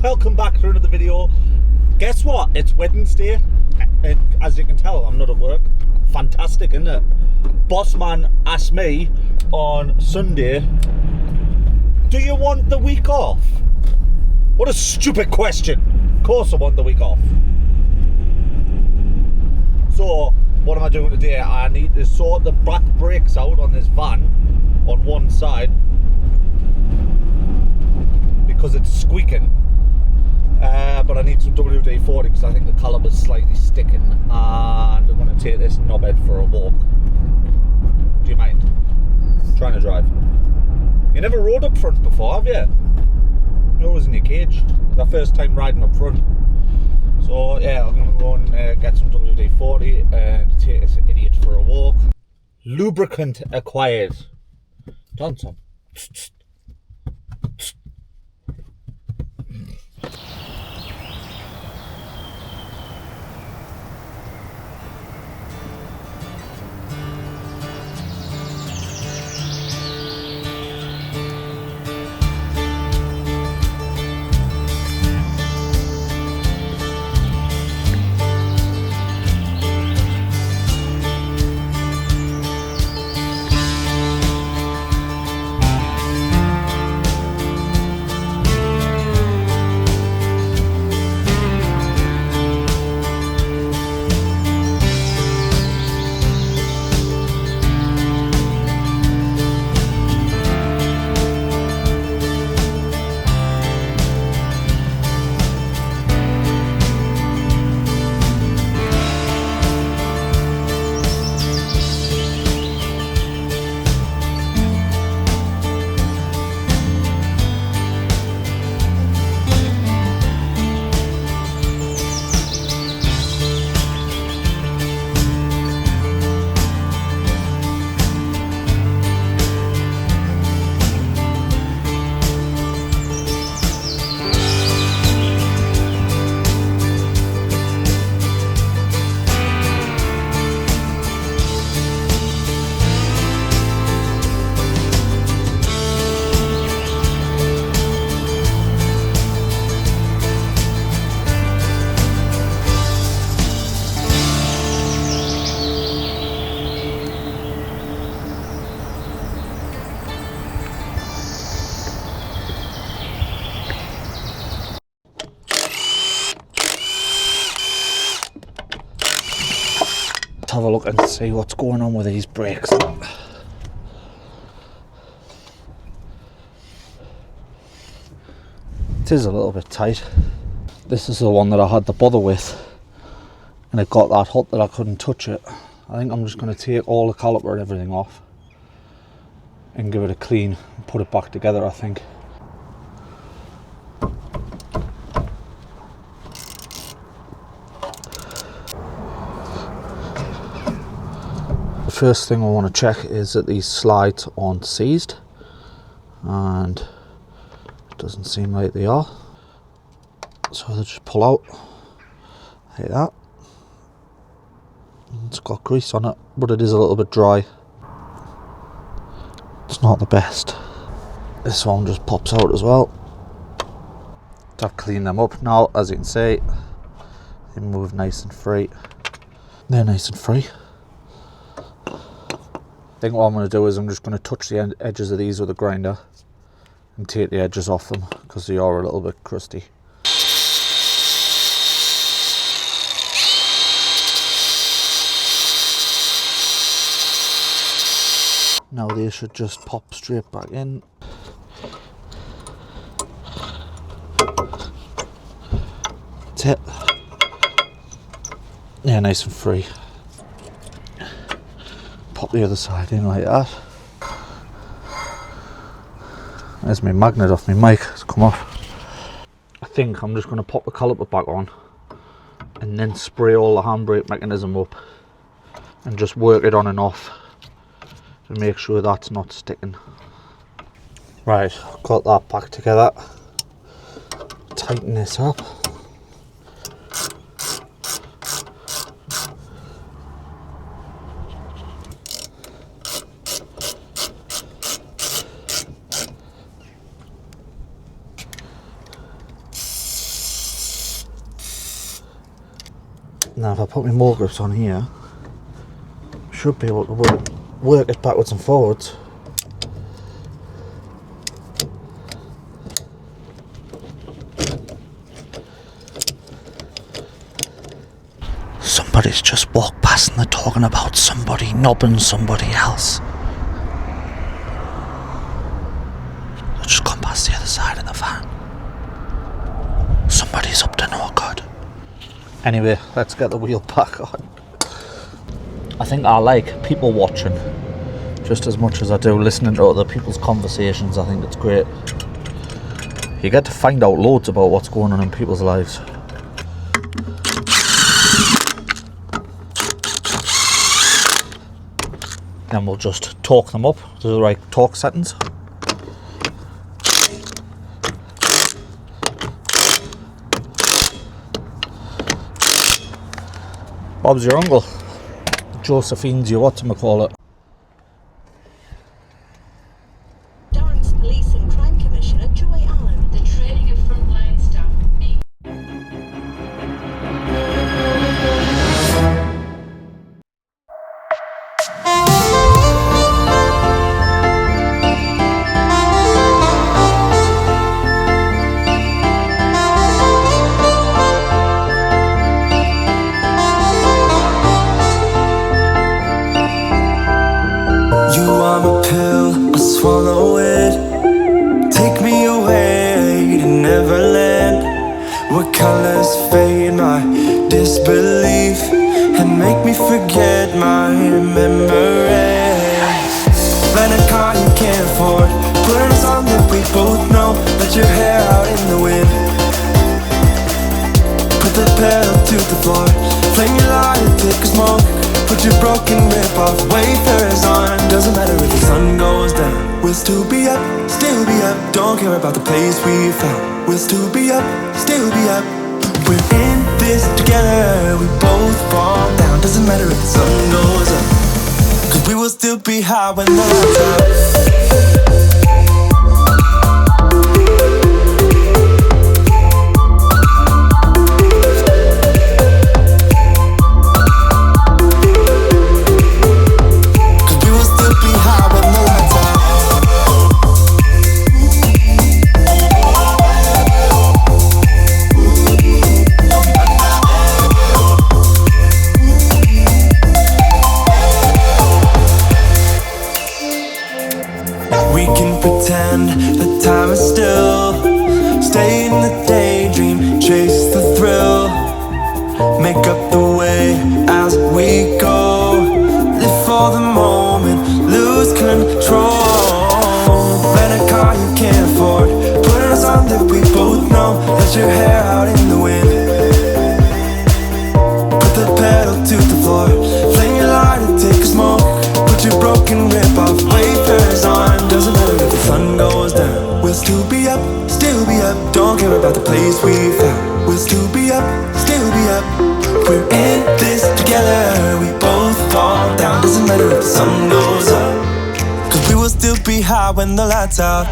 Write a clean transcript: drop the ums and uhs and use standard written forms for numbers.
welcome back to another video. Guess what? It's Wednesday, and as you can tell, I'm not at work. Fantastic, isn't it? Boss man asked me on Sunday, do you want the week off? What a stupid question. Of course I want the week off. So, what am I doing today? I need to sort the back brakes out on this van on one side because it's squeaking. But I need some WD-40 because I think the caliber's slightly sticking, and I'm going to take this knobhead for a walk. Do you mind? I'm trying to drive. You never rode up front before, have you? You're always in your cage. The first time riding up front. So yeah, I'm going to go and get some WD-40 and take this idiot for a walk. Lubricant acquired. Done some. Have a look and see what's going on with these brakes. It is a little bit tight. This is the one that I had the bother with, and it got that hot that I couldn't touch it. I think I'm just going to take all the caliper and everything off and give it a clean and put it back together, I think. First thing I want to check is that these slides aren't seized, and it doesn't seem like they are, so they just pull out like that. It's got grease on it, but it is a little bit dry. It's not the best. This one just pops out as well. I've cleaned them up now. As you can see, they move nice and free. They're nice and free. I think what I'm going to do is I'm just going to touch the edges of these with a grinder and take the edges off them because they are a little bit crusty. Now they should just pop straight back in. That's it. Yeah, nice and free. Pop the other side in like that. There's my magnet off my mic, it's come off. I think I'm just going to pop the caliper back on and then spray all the handbrake mechanism up and just work it on and off to make sure that's not sticking. Right, got that back together. Tighten this up. Now if I put my more grips on here, should be able to work it backwards and forwards. Somebody's just walked past and they're talking about somebody knobbing somebody else. They've just gone past the other side of the van. Somebody's up to no good. Anyway, let's get the wheel back on. I think I like people watching just as much as I do listening to other people's conversations. I think it's great. You get to find out loads about what's going on in people's lives. Then we'll just torque them up to the right torque settings. Bob's your uncle. Josephine's your whatchamacallit. Durham's Police and Crime Commissioner Joy Allen. The training of frontline staff being swallow it. Take me away to Neverland, where colors fade my disbelief and make me forget my memories. Rent a car you can't afford, put on a song that we both know. Let your hair out in the wind, put the pedal to the floor, flame your light and take a smoke. Put your broken rip-off wafers on. Doesn't matter if the sun goes down, we'll still be up, still be up. Don't care about the place we found, we'll still be up, still be up. We're in this together, we both fall down. Doesn't matter if the sun goes up, cause we will still be high when the lights out. The time is still, stay in the daydream, chase the thrill, make up the way as we go, live for the moment, lose control. Rent a car you can't afford, put on a song that we both know. Let your hair out in the wind, put the pedal to the floor, flame your light and take a smoke. Put your broken rip-off wafers on. Doesn't matter if the sun goes down, we'll still be up, still be up. Don't care about the place we found, we'll still be up, still be up. We're in this together, we both fall down. Doesn't matter if the sun goes up, cause we will still be high when the lights out.